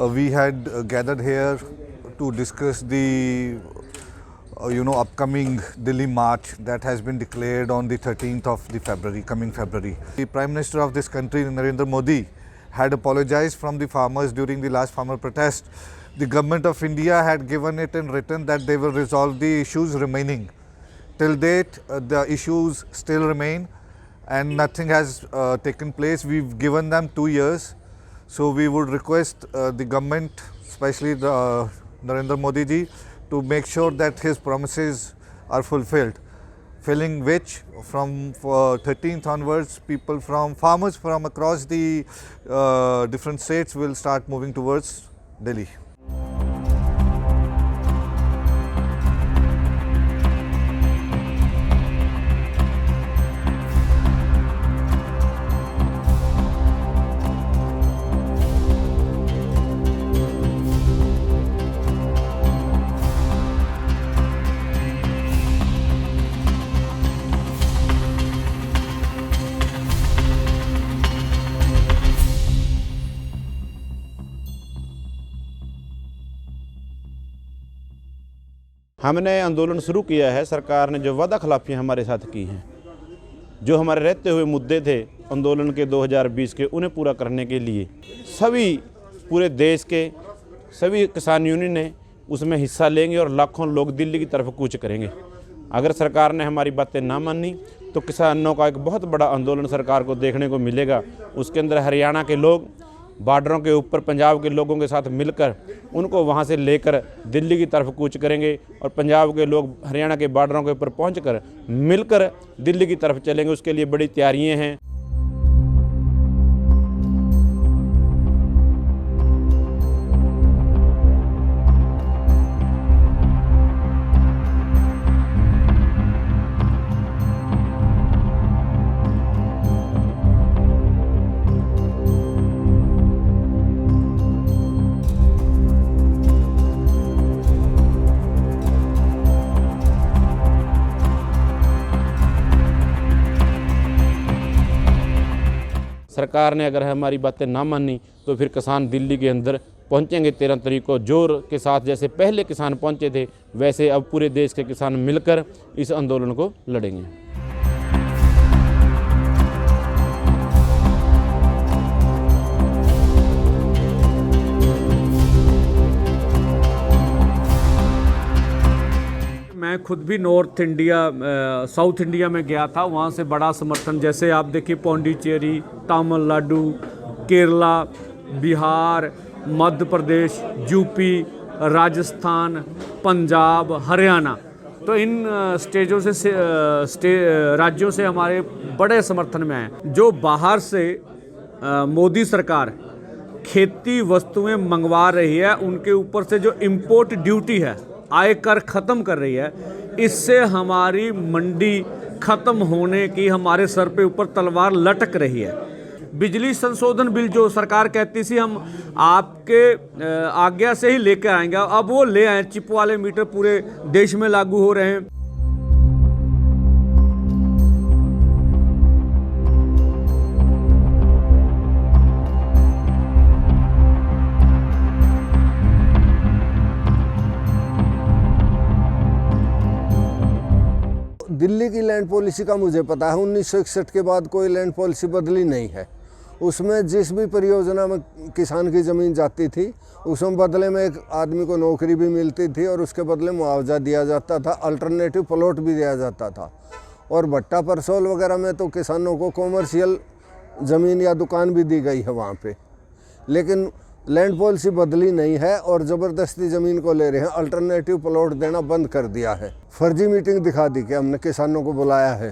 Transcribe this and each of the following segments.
we had gathered here to discuss the upcoming Delhi March that has been declared on the 13th of the February, coming February. The Prime Minister of this country, Narendra Modi, had apologized from the farmers during the last farmer protest. The government of India had given it in written that they will resolve the issues remaining. Till date, the issues still remain and nothing has taken place. We've given them 2 years. So we would request the government, especially the Narendra Modi ji, to make sure that his promises are fulfilled, filling which from 13th onwards, farmers from across the different states will start moving towards Delhi. हमने आंदोलन शुरू किया है। सरकार ने जो वादा खिलाफियाँ हमारे साथ की हैं, जो हमारे रहते हुए मुद्दे थे आंदोलन के 2020 के, उन्हें पूरा करने के लिए सभी पूरे देश के सभी किसान यूनियन उसमें हिस्सा लेंगे और लाखों लोग दिल्ली की तरफ कूच करेंगे। अगर सरकार ने हमारी बातें ना मानी तो किसानों का एक बहुत बड़ा आंदोलन सरकार को देखने को मिलेगा। उसके अंदर हरियाणा के लोग बॉर्डरों के ऊपर पंजाब के लोगों के साथ मिलकर उनको वहां से लेकर दिल्ली की तरफ कूच करेंगे और पंजाब के लोग हरियाणा के बॉर्डरों के ऊपर पहुंचकर मिलकर दिल्ली की तरफ चलेंगे। उसके लिए बड़ी तैयारियां हैं। सरकार ने अगर हमारी बातें ना मानी तो फिर किसान दिल्ली के अंदर पहुंचेंगे 13 तारीख को। जोर के साथ जैसे पहले किसान पहुंचे थे वैसे अब पूरे देश के किसान मिलकर इस आंदोलन को लड़ेंगे। मैं खुद भी साउथ इंडिया में गया था, वहाँ से बड़ा समर्थन, जैसे आप देखिए पौंडीचेरी, तमिलनाडु, केरला, बिहार, मध्य प्रदेश, यूपी, राजस्थान, पंजाब, हरियाणा, तो इन राज्यों से हमारे बड़े समर्थन में हैं। जो बाहर से मोदी सरकार खेती वस्तुएं मंगवा रही है, उनके ऊपर से जो इंपोर्ट ड्यूटी है, आयकर ख़त्म कर रही है, इससे हमारी मंडी ख़त्म होने की हमारे सर पे ऊपर तलवार लटक रही है। बिजली संशोधन बिल जो सरकार कहती थी हम आपके आज्ञा से ही लेकर आएंगे, अब वो ले आए। चिप वाले मीटर पूरे देश में लागू हो रहे हैं। दिल्ली की लैंड पॉलिसी का मुझे पता है, 1961 के बाद कोई लैंड पॉलिसी बदली नहीं है। उसमें जिस भी परियोजना में किसान की ज़मीन जाती थी उसमें बदले में एक आदमी को नौकरी भी मिलती थी और उसके बदले मुआवजा दिया जाता था, अल्टरनेटिव प्लॉट भी दिया जाता था। और भट्टा परसोल वगैरह में तो किसानों को कॉमर्शियल ज़मीन या दुकान भी दी गई है वहाँ पे। लेकिन लैंड पॉलिसी बदली नहीं है और ज़बरदस्ती ज़मीन को ले रहे हैं, अल्टरनेटिव प्लॉट देना बंद कर दिया है। फर्जी मीटिंग दिखा दी कि हमने किसानों को बुलाया है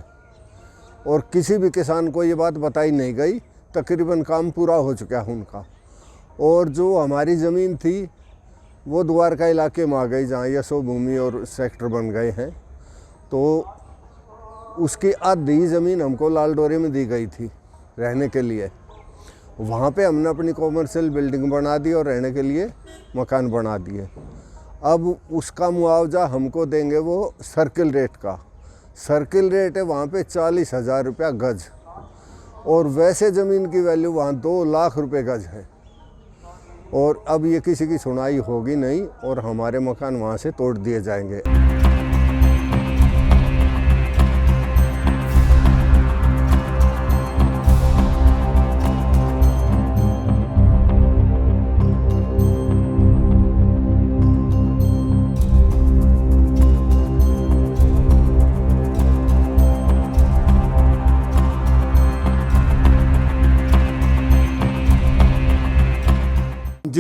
और किसी भी किसान को ये बात बताई नहीं गई। तकरीबन काम पूरा हो चुका है उनका। और जो हमारी ज़मीन थी वो द्वारका इलाके में आ गई, जहाँ यशो भूमि और सेक्टर बन गए हैं, तो उसकी आधी ज़मीन हमको लाल डोरे में दी गई थी रहने के लिए। वहाँ पे हमने अपनी कॉमर्शियल बिल्डिंग बना दी और रहने के लिए मकान बना दिए। अब उसका मुआवजा हमको देंगे वो सर्किल रेट का। सर्किल रेट है वहाँ पे 40,000 रुपया गज, और वैसे ज़मीन की वैल्यू वहाँ 2 लाख रुपए गज है। और अब ये किसी की सुनाई होगी नहीं और हमारे मकान वहाँ से तोड़ दिए जाएंगे।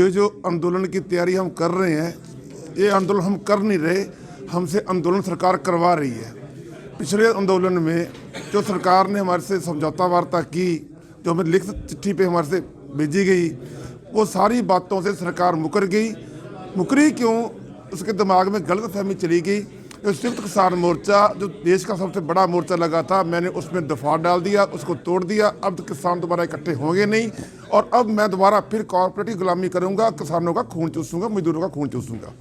जो आंदोलन की तैयारी हम कर रहे हैं, ये आंदोलन हम कर नहीं रहे, हमसे आंदोलन सरकार करवा रही है। पिछले आंदोलन में जो सरकार ने हमारे से समझौता वार्ता की, जो हमें लिखित चिट्ठी पे हमारे से भेजी गई, वो सारी बातों से सरकार मुकर गई। मुकरी क्यों, उसके दिमाग में गलत फहमी चली गई। जो संयुक्त किसान मोर्चा जो देश का सबसे बड़ा मोर्चा लगा था, मैंने उसमें दफा डाल दिया, उसको तोड़ दिया। अब किसान दोबारा इकट्ठे होंगे नहीं और अब मैं दोबारा फिर कॉर्पोरेटिव गुलामी करूंगा, किसानों का खून चूसूंगा, मजदूरों का खून चूसूंगा।